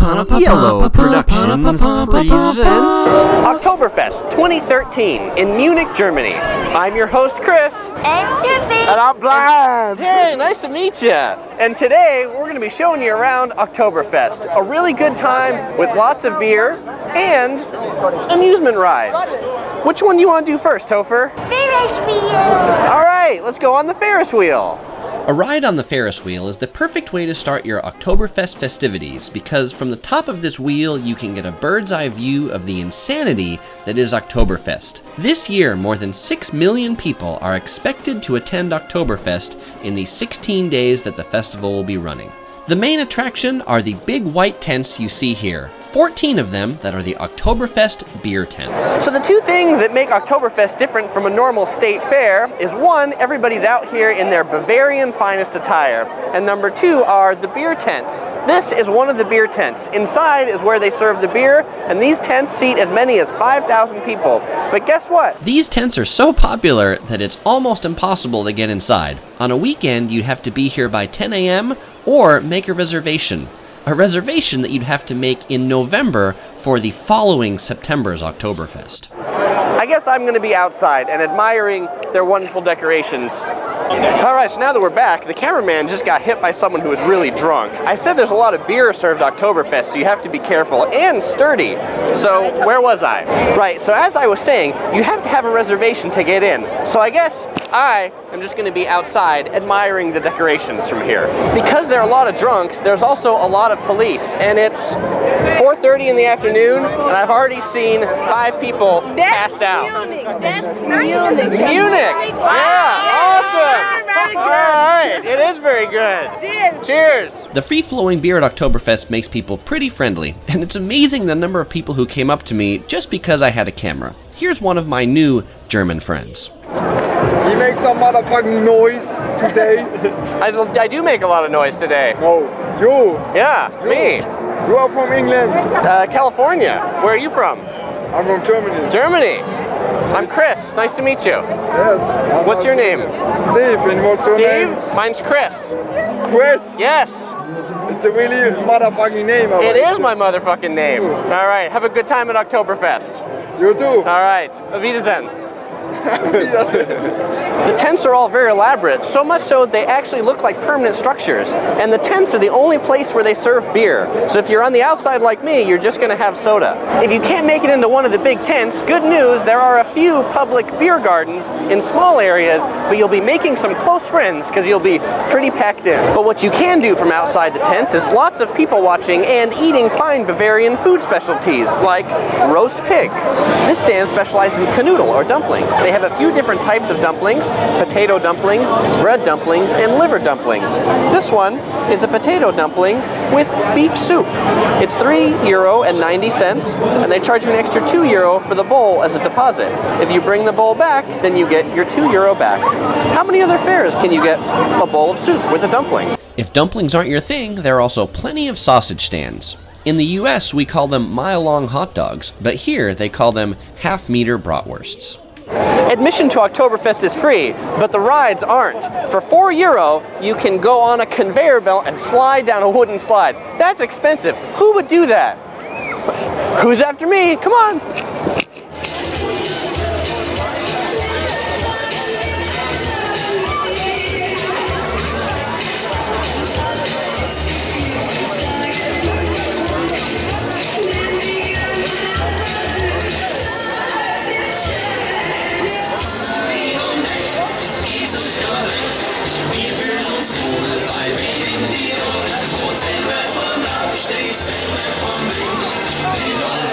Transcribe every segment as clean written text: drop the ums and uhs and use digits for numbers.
Yellow Productions presents Oktoberfest 2013 in Munich, Germany. I'm your host, Chris. And Tiffany. and I'm blind. Hey, nice to meet you. And today we're going to be showing you around Oktoberfest. A really good time with lots of beer and amusement rides. Which one do you want to do first, Topher? Ferris Wheel. All right, let's go on the Ferris wheel. A ride on the Ferris wheel is the perfect way to start your Oktoberfest festivities because from the top of this wheel you can get a bird's eye view of the insanity that is Oktoberfest. This year, more than 6 million people are expected to attend Oktoberfest in the 16 days that the festival will be running. The main attraction are the big white tents you see here. 14 of them that are the Oktoberfest beer tents. So the two things that make Oktoberfest different from a normal state fair is one, everybody's out here in their Bavarian finest attire, and number two are the beer tents. This is one of the beer tents. Inside is where they serve the beer, and these tents seat as many as 5,000 people. But guess what? These tents are so popular that it's almost impossible to get inside. On a weekend, you'd have to be here by 10 a.m. or make a reservation. A reservation that you'd have to make in November for the following September's Oktoberfest. I guess I'm going to be outside and admiring their wonderful decorations. All right, so now that we're back, the cameraman just got hit by someone who was really drunk. I said there's a lot of beer served Oktoberfest, so you have to be careful and sturdy. So where was I? Right, so as I was saying, you have to have a reservation to get in. So I guess I am just going to be outside admiring the decorations from here. Because there are a lot of drunks, there's also a lot of police, and it's 4:30 in the afternoon, and I've already seen 5 people passed out. Munich. That's Munich. Munich! Yeah, awesome! All right, it is very good. Cheers. Cheers! The free-flowing beer at Oktoberfest makes people pretty friendly, and it's amazing the number of people who came up to me just because I had a camera. Here's one of my new German friends. He makes some motherfucking noise today. I do make a lot of noise today. No, you. Yeah, me. You are from England. California. Where are you from? I'm from Germany. Germany. I'm Chris. Nice to meet you. Yes. What's your name? Steve. And what's your Steve? name? Mine's Chris. Chris. Yes. It's a really motherfucking name. It is my motherfucking name. All right. Have a good time at Oktoberfest. You too. All right. Auf Wiedersehen. The tents are all very elaborate, so much so they actually look like permanent structures. And the tents are the only place where they serve beer. So if you're on the outside like me, you're just going to have soda. If you can't make it into one of the big tents, good news, there are a few public beer gardens in small areas, but you'll be making some close friends because you'll be pretty packed in. But what you can do from outside the tents is lots of people watching and eating fine Bavarian food specialties, like roast pig. This stand specializes in canoodle or dumplings. They have a few different types of dumplings, potato dumplings, bread dumplings, and liver dumplings. This one is a potato dumpling with beef soup. It's €3.90, and they charge you an extra €2 for the bowl as a deposit. If you bring the bowl back, then you get your €2 back. How many other fairs can you get a bowl of soup with a dumpling? If dumplings aren't your thing, there are also plenty of sausage stands. In the US, we call them mile-long hot dogs, but here they call them half-meter bratwursts. Admission to Oktoberfest is free, but the rides aren't. For €4, you can go on a conveyor belt and slide down a wooden slide. That's expensive. Who would do that? Who's after me? Come on.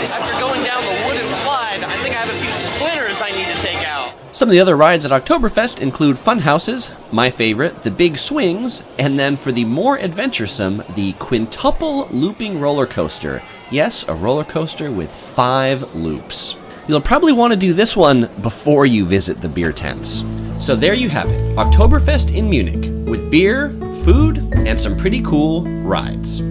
After going down the wooden slide, I think I have a few splinters I need to take out. Some of the other rides at Oktoberfest include fun houses, my favorite, the big swings, and then for the more adventuresome, the quintuple looping roller coaster. Yes, a roller coaster with 5 loops. You'll probably want to do this one before you visit the beer tents. So there you have it, Oktoberfest in Munich, with beer, food, and some pretty cool rides.